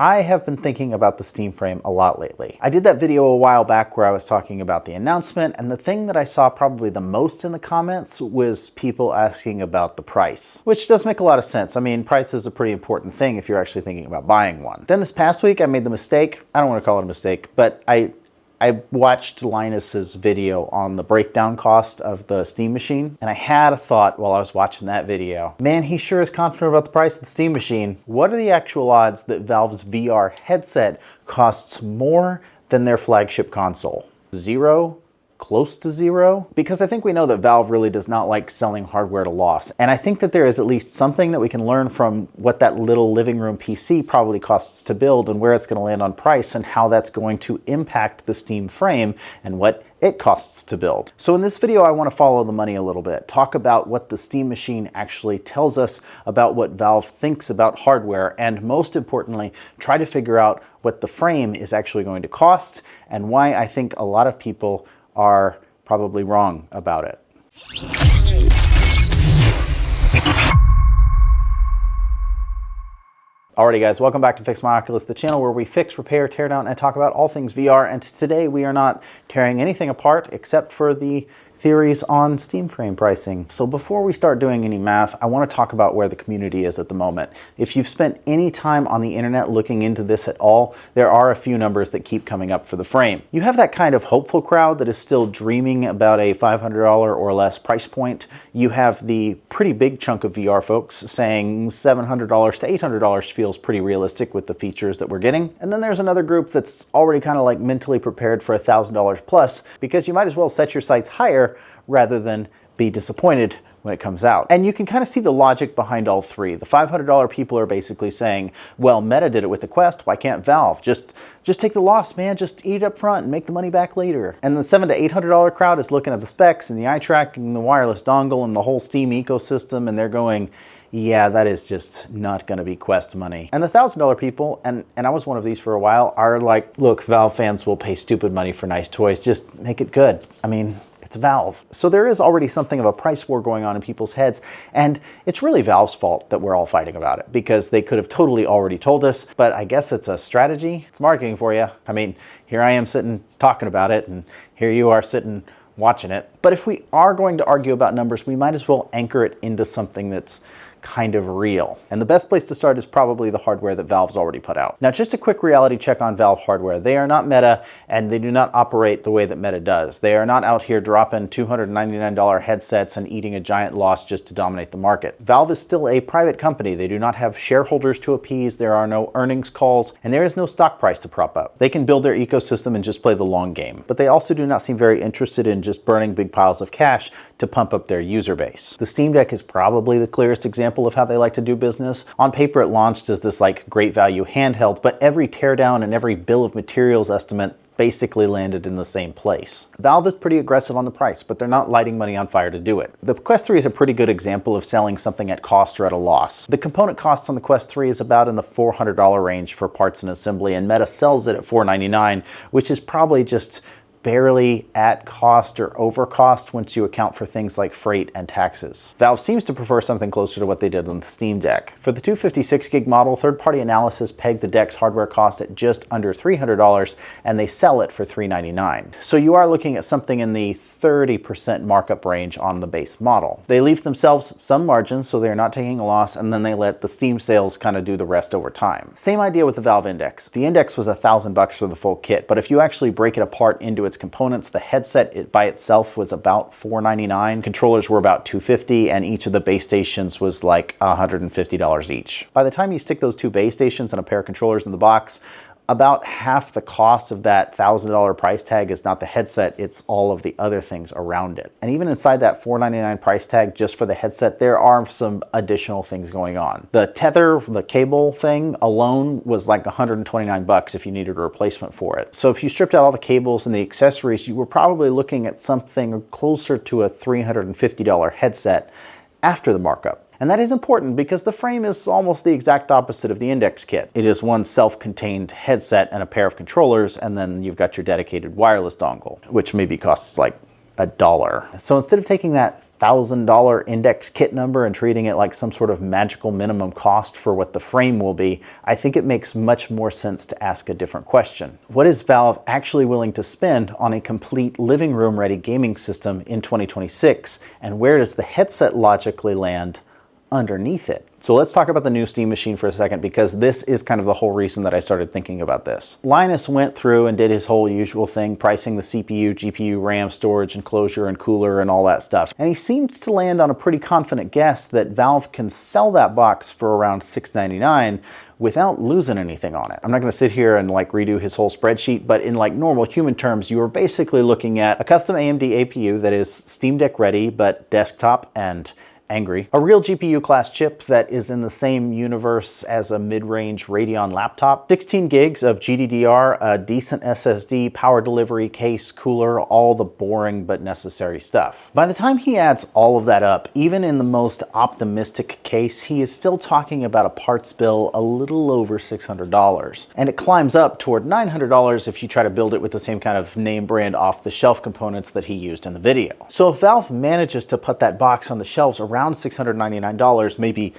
I have been thinking about the Steam frame a lot lately. I did that video a while back where I was talking about the announcement, and the thing that I saw probably the most in the comments was people asking about the price, which does make a lot of sense. I mean, price is a pretty important thing if you're actually thinking about buying one. Then this past week I made the mistake, I don't want to call it a mistake, but I watched Linus's video on the breakdown cost of the Steam machine, and I had a thought while I was watching that video. Man, he sure is confident about the price of the Steam machine. What are the actual odds that Valve's VR headset costs more than their flagship console? 0? Close to 0? Because I think we know that Valve really does not like selling hardware to loss. And I think that there is at least something that we can learn from what that little living room PC probably costs to build and where it's going to land on price and how that's going to impact the Steam frame and what it costs to build. So in this video, I want to follow the money a little bit, talk about what the Steam machine actually tells us about what Valve thinks about hardware, and most importantly, try to figure out what the frame is actually going to cost and why I think a lot of people are probably wrong about it. Alrighty guys, welcome back to Fix My Oculus, the channel where we fix, repair, tear down, and talk about all things VR. And today we are not tearing anything apart except for the theories on Steam frame pricing. So before we start doing any math, I want to talk about where the community is at the moment. If you've spent any time on the internet looking into this at all, there are a few numbers that keep coming up for the frame. You have that kind of hopeful crowd that is still dreaming about a $500 or less price point. You have the pretty big chunk of VR folks saying $700 to $800 feels pretty realistic with the features that we're getting. And then there's another group that's already kind of like mentally prepared for $1,000 plus, because you might as well set your sights higher rather than be disappointed when it comes out. And you can kind of see the logic behind all three. The $500 people are basically saying, well, Meta did it with the Quest, why can't Valve? Just take the loss, man, just eat it up front and make the money back later. And the $700 to $800 crowd is looking at the specs and the eye tracking and the wireless dongle and the whole Steam ecosystem, and they're going, yeah, that is just not gonna be Quest money. And the $1,000 people, and I was one of these for a while, are like, look, Valve fans will pay stupid money for nice toys, just make it good. I mean, it's Valve. So there is already something of a price war going on in people's heads, and it's really Valve's fault that we're all fighting about it, because they could have totally already told us, but I guess it's a strategy. It's marketing for you. I mean, here I am sitting talking about it, and here you are sitting watching it. But if we are going to argue about numbers, we might as well anchor it into something that's kind of real. And the best place to start is probably the hardware that Valve's already put out. Now, just a quick reality check on Valve hardware. They are not Meta, and they do not operate the way that Meta does. They are not out here dropping $299 headsets and eating a giant loss just to dominate the market. Valve is still a private company. They do not have shareholders to appease. There are no earnings calls, and there is no stock price to prop up. They can build their ecosystem and just play the long game. But they also do not seem very interested in just burning big piles of cash to pump up their user base. The Steam Deck is probably the clearest example of how they like to do business. On paper, it launched as this like great value handheld, but every teardown and every bill of materials estimate basically landed in the same place. Valve is pretty aggressive on the price, but they're not lighting money on fire to do it. The Quest 3 is a pretty good example of selling something at cost or at a loss. The component costs on the Quest 3 is about in the $400 range for parts and assembly, and Meta sells it at $499, which is probably just barely at cost or over cost once you account for things like freight and taxes. Valve seems to prefer something closer to what they did on the Steam Deck. For the 256 gig model, third-party analysis pegged the Deck's hardware cost at just under $300, and they sell it for $399. So you are looking at something in the 30% markup range on the base model. They leave themselves some margins, so they're not taking a loss, and then they let the Steam sales kind of do the rest over time. Same idea with the Valve Index. The Index was $1,000 for the full kit, but if you actually break it apart into its components, the headset by itself was about $499, controllers were about $250, and each of the base stations was like $150 each. By the time you stick those two base stations and a pair of controllers in the box, about half the cost of that $1,000 price tag is not the headset, it's all of the other things around it. And even inside that $499 price tag just for the headset, there are some additional things going on. The tether, the cable thing alone was like $129 if you needed a replacement for it. So if you stripped out all the cables and the accessories, you were probably looking at something closer to a $350 headset after the markup. And that is important because the frame is almost the exact opposite of the Index kit. It is one self-contained headset and a pair of controllers, and then you've got your dedicated wireless dongle, which maybe costs like $1. So instead of taking that $1,000 index kit number and treating it like some sort of magical minimum cost for what the frame will be, I think it makes much more sense to ask a different question. What is Valve actually willing to spend on a complete living room ready gaming system in 2026, and where does the headset logically land underneath it? So let's talk about the new Steam machine for a second, because this is kind of the whole reason that I started thinking about this. Linus went through and did his whole usual thing, pricing the CPU, GPU, RAM, storage, enclosure, and cooler, and all that stuff. And he seemed to land on a pretty confident guess that Valve can sell that box for around $699 without losing anything on it. I'm not gonna sit here and like redo his whole spreadsheet, but in like normal human terms, you are basically looking at a custom AMD APU that is Steam Deck ready, but desktop and angry. A real GPU class chip that is in the same universe as a mid-range Radeon laptop. 16 gigs of GDDR, a decent SSD, power delivery, case, cooler, all the boring but necessary stuff. By the time he adds all of that up, even in the most optimistic case, he is still talking about a parts bill a little over $600. And it climbs up toward $900 if you try to build it with the same kind of name brand off-the-shelf components that he used in the video. So if Valve manages to put that box on the shelves around $699, maybe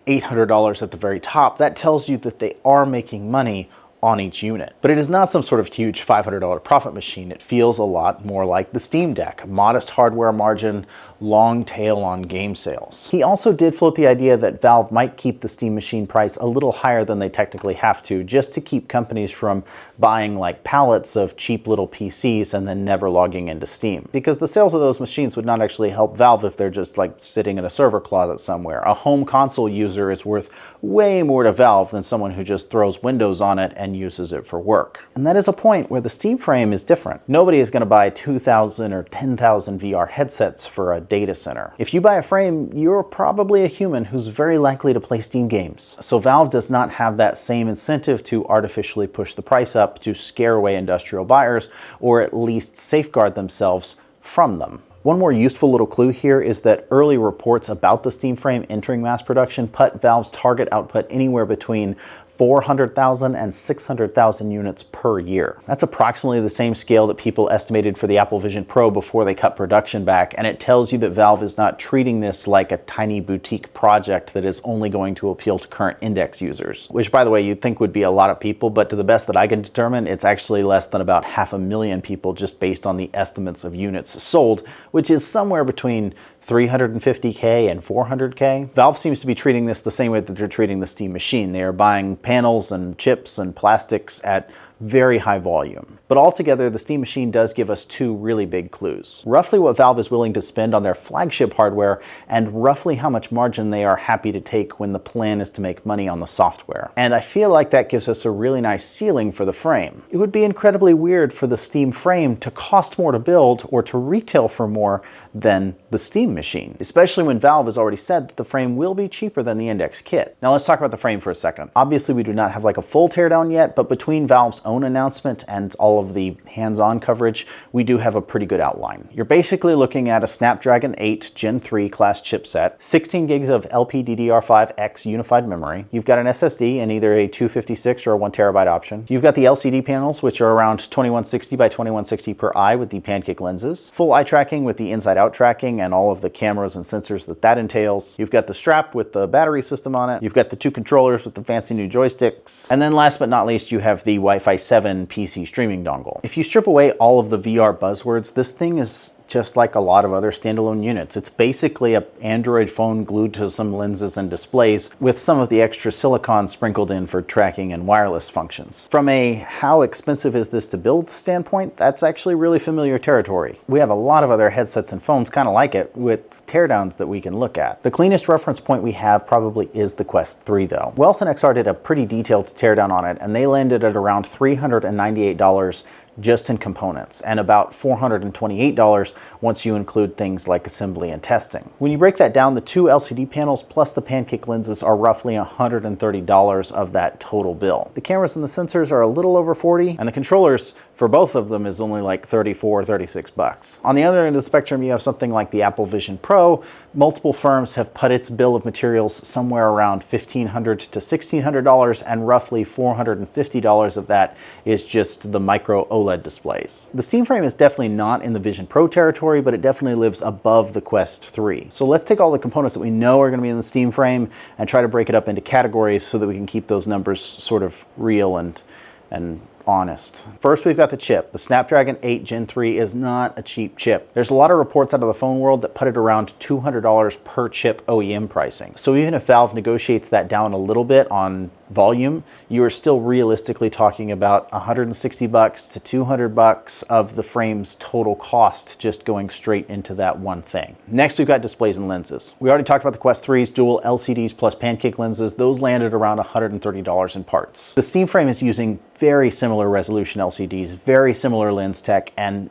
$800 at the very top, that tells you that they are making money on each unit. But it is not some sort of huge $500 profit machine. It feels a lot more like the Steam Deck. Modest hardware margin, long tail on game sales. He also did float the idea that Valve might keep the Steam machine price a little higher than they technically have to, just to keep companies from buying like pallets of cheap little PCs and then never logging into Steam. Because the sales of those machines would not actually help Valve if they're just like sitting in a server closet somewhere. A home console user is worth way more to Valve than someone who just throws Windows on it and uses it for work. And that is a point where the Steam frame is different. Nobody is going to buy 2,000 or 10,000 VR headsets for a data center. If you buy a frame, you're probably a human who's very likely to play Steam games. So Valve does not have that same incentive to artificially push the price up to scare away industrial buyers, or at least safeguard themselves from them. One more useful little clue here is that early reports about the Steam frame entering mass production put Valve's target output anywhere between 400,000 and 600,000 units per year. That's approximately the same scale that people estimated for the Apple Vision Pro before they cut production back, and it tells you that Valve is not treating this like a tiny boutique project that is only going to appeal to current Index users, which, by the way, you'd think would be a lot of people, but to the best that I can determine, it's actually less than about 500,000 people just based on the estimates of units sold, which is somewhere between 350K and 400K. Valve seems to be treating this the same way that they're treating the Steam machine. They are buying panels and chips and plastics at very high volume. But altogether, the Steam machine does give us two really big clues. Roughly what Valve is willing to spend on their flagship hardware, and roughly how much margin they are happy to take when the plan is to make money on the software. And I feel like that gives us a really nice ceiling for the frame. It would be incredibly weird for the Steam frame to cost more to build or to retail for more than the Steam machine, especially when Valve has already said that the frame will be cheaper than the Index kit. Now let's talk about the frame for a second. Obviously we do not have like a full teardown yet, but between Valve's own announcement and all of the hands-on coverage, we do have a pretty good outline. You're basically looking at a Snapdragon 8 Gen 3 class chipset, 16 gigs of LPDDR5X unified memory. You've got an SSD in either a 256 or a 1 terabyte option. You've got the LCD panels, which are around 2160 by 2160 per eye with the pancake lenses. Full eye tracking with the inside-out tracking and all of the cameras and sensors that entails. You've got the strap with the battery system on it. You've got the two controllers with the fancy new joysticks. And then last but not least, you have the Wi-Fi 7 PC streaming dongle. If you strip away all of the VR buzzwords, this thing is just like a lot of other standalone units. It's basically an Android phone glued to some lenses and displays with some of the extra silicon sprinkled in for tracking and wireless functions. From a how expensive is this to build standpoint, that's actually really familiar territory. We have a lot of other headsets and phones kind of like it with teardowns that we can look at. The cleanest reference point we have probably is the Quest 3 though. Wells and XR did a pretty detailed teardown on it, and they landed at around $398 just in components, and about $428 once you include things like assembly and testing. When you break that down, the two LCD panels plus the pancake lenses are roughly $130 of that total bill. The cameras and the sensors are a little over $40, and the controllers for both of them is only like $34, $36. On the other end of the spectrum, you have something like the Apple Vision Pro. Multiple firms have put its bill of materials somewhere around $1,500 to $1,600, and roughly $450 of that is just the micro OLED displays. The Steam Frame is definitely not in the Vision Pro territory, but it definitely lives above the Quest 3. So let's take all the components that we know are going to be in the Steam Frame and try to break it up into categories so that we can keep those numbers sort of real and honest. First, we've got the chip. The Snapdragon 8 Gen 3 is not a cheap chip. There's a lot of reports out of the phone world that put it around $200 per chip OEM pricing. So even if Valve negotiates that down a little bit on volume, you are still realistically talking about $160 to $200 of the frame's total cost just going straight into that one thing. Next, we've got displays and lenses. We already talked about the Quest 3's dual LCDs plus pancake lenses. Those landed around $130 in parts. The Steam Frame is using very similar resolution LCDs, very similar lens tech, and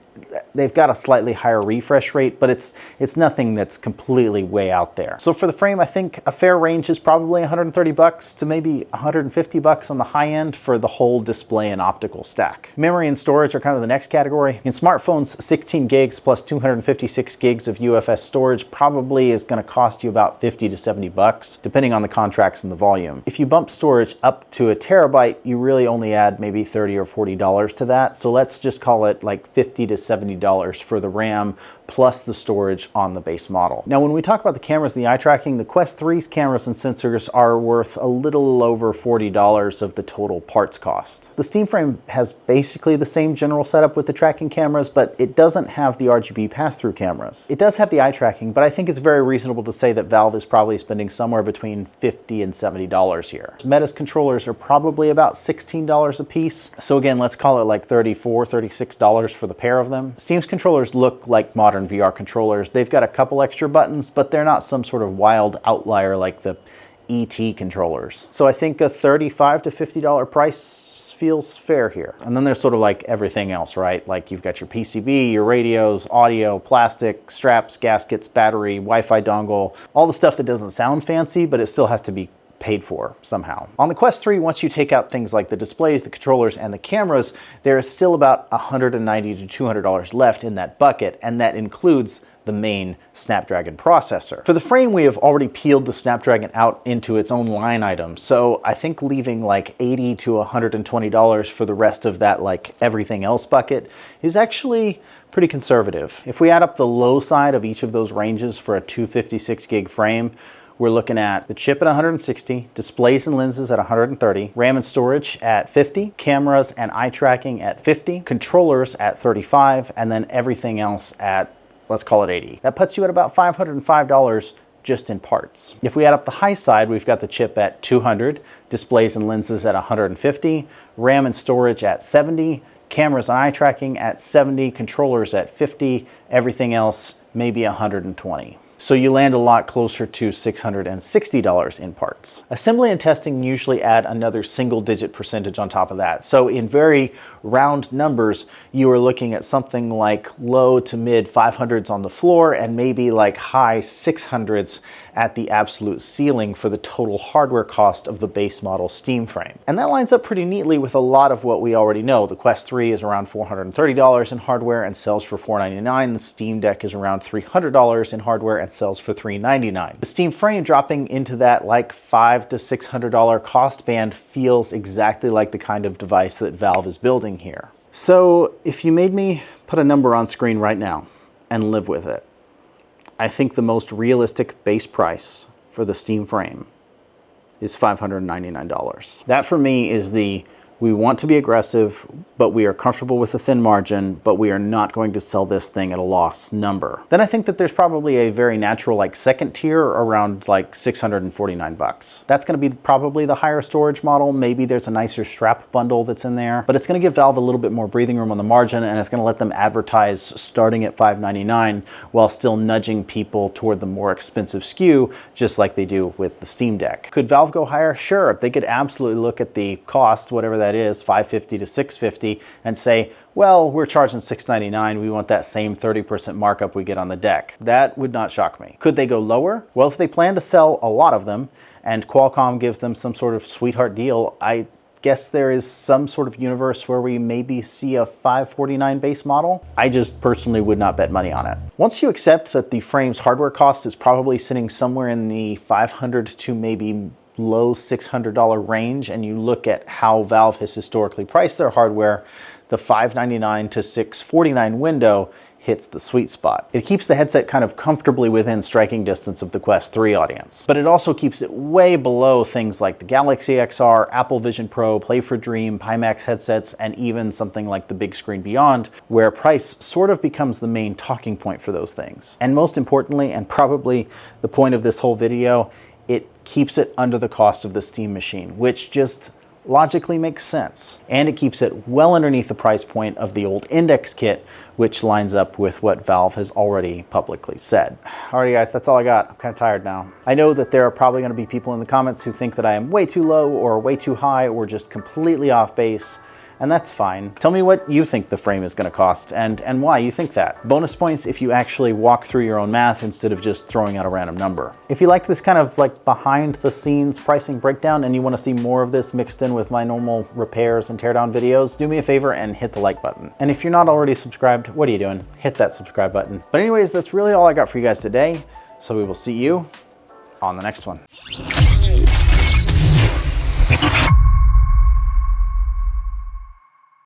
they've got a slightly higher refresh rate, but it's nothing that's completely way out there. So for the frame, I think a fair range is probably $130 to maybe $150 on the high end for the whole display and optical stack. Memory and storage are kind of the next category. In smartphones, 16 gigs plus 256 gigs of UFS storage probably is going to cost you about $50 to $70, depending on the contracts and the volume. If you bump storage up to a terabyte, you really only add maybe $30 or $40 to that. So let's just call it like $50 to $70 for the RAM plus the storage on the base model. Now, when we talk about the cameras and the eye tracking, the Quest 3's cameras and sensors are worth a little over $40 of the total parts cost. The Steam Frame has basically the same general setup with the tracking cameras, but it doesn't have the RGB pass-through cameras. It does have the eye tracking, but I think it's very reasonable to say that Valve is probably spending somewhere between $50 and $70 here. Meta's controllers are probably about $16 a piece. So again, let's call it like $34, $36 for the pair of them. Steam's controllers look like modern VR controllers. They've got a couple extra buttons, but they're not some sort of wild outlier like the ET controllers. So I think a $35 to $50 price feels fair here. And then there's sort of like everything else, right? Like you've got your PCB, your radios, audio, plastic, straps, gaskets, battery, Wi-Fi dongle, all the stuff that doesn't sound fancy, but it still has to be paid for somehow. On the Quest 3, once you take out things like the displays, the controllers, and the cameras, there is still about $190 to $200 left in that bucket, and that includes the main Snapdragon processor. For the frame, we have already peeled the Snapdragon out into its own line item, so I think leaving like $80 to $120 for the rest of that like everything else bucket is actually pretty conservative. If we add up the low side of each of those ranges for a 256 gig frame, we're looking at the chip at 160, displays and lenses at 130, RAM and storage at 50, cameras and eye tracking at 50, controllers at 35, and then everything else at, let's call it 80. That puts you at about $505 just in parts. If we add up the high side, we've got the chip at 200, displays and lenses at 150, RAM and storage at 70, cameras and eye tracking at 70, controllers at 50, everything else maybe 120. So you land a lot closer to $660 in parts. Assembly and testing usually add another single-digit percentage on top of that. So in very round numbers, you are looking at something like low to mid 500s on the floor and maybe like high 600s at the absolute ceiling for the total hardware cost of the base model Steam Frame. And that lines up pretty neatly with a lot of what we already know. The Quest 3 is around $430 in hardware and sells for $499. The Steam Deck is around $300 in hardware and sells for $399. The Steam Frame dropping into that like $500 to $600 cost band feels exactly like the kind of device that Valve is building here. So if you made me put a number on screen right now and live with it, I think the most realistic base price for the Steam Frame is $599. That for me is the we want to be aggressive, but we are comfortable with a thin margin, but we are not going to sell this thing at a loss number. Then I think that there's probably a very natural like second tier around like $649. That's going to be probably the higher storage model. Maybe there's a nicer strap bundle that's in there, but it's going to give Valve a little bit more breathing room on the margin, and it's going to let them advertise starting at $599 while still nudging people toward the more expensive SKU, just like they do with the Steam Deck. Could Valve go higher? Sure. They could absolutely look at the cost, whatever that is, $550 to $650, and say, well, we're charging $699. We want that same 30% markup we get on the deck. That would not shock me. Could they go lower? Well, if they plan to sell a lot of them and Qualcomm gives them some sort of sweetheart deal, I guess there is some sort of universe where we maybe see a $549 base model. I just personally would not bet money on it. Once you accept that the frame's hardware cost is probably sitting somewhere in the $500 to maybe low $600 range, and you look at how Valve has historically priced their hardware, the $599 to $649 window hits the sweet spot. It keeps the headset kind of comfortably within striking distance of the Quest 3 audience, but it also keeps it way below things like the Galaxy XR, Apple Vision Pro, Play for Dream, pimax headsets, and even something like the Big Screen Beyond, where price sort of becomes the main talking point for those things. And most importantly, and probably the point of this whole video, it keeps it under the cost of the Steam Machine, which just logically makes sense. And it keeps it well underneath the price point of the old Index kit, which lines up with what Valve has already publicly said. Alrighty guys, that's all I got. I'm kind of tired now. I know that there are probably going to be people in the comments who think that I am way too low or way too high or just completely off base. And that's fine. Tell me what you think the frame is going to cost and why you think that. Bonus points if you actually walk through your own math instead of just throwing out a random number. If you liked this kind of like behind the scenes pricing breakdown and you want to see more of this mixed in with my normal repairs and teardown videos, do me a favor and hit the like button. And if you're not already subscribed, what are you doing? Hit that subscribe button. But anyways, that's really all I got for you guys today. So we will see you on the next one.